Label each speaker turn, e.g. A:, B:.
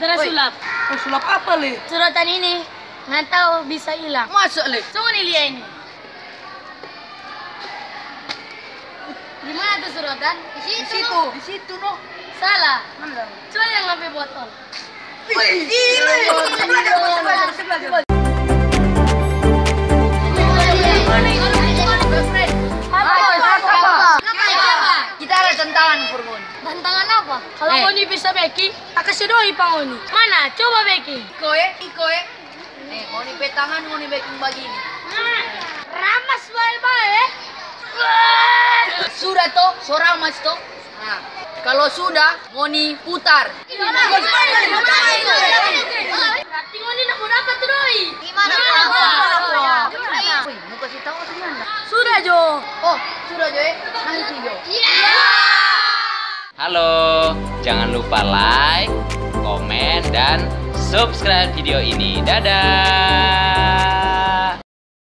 A: Cara sulap.
B: Oh, sulap apa, Le?
A: Suratan ini nggak tahu bisa hilang.
B: Masa, Le?
A: Coba nih lihat ini. Gimana tuh suratan?
B: Di situ. Di situ, no.
A: Salah.
B: Mana?
A: Coba yang ngambil botol.
B: Wih, Le. Sebelah.
C: Kita ada tantangan, Furgon.
A: Tantangan apa? Kalau Ngoni bisa beki, tak kasih doi Pak Ngoni. Mana? Coba beki.
C: Iko ya. Nih, ngoni petangan, ngoni baking begini.
A: Ramas baik-baik.
C: Sudah toh, seorang mas toh. Nah, kalau sudah, ngoni putar.
A: Berarti Ngoni nak dapat tuh doi.
C: Gimana? Wih, mau kasih tahu atau gimana?
A: Sudah Jo.
C: Oh, sudah Jo ya. Nanti Jo.
D: Halo, jangan lupa like, komen, dan subscribe video ini. Dadah!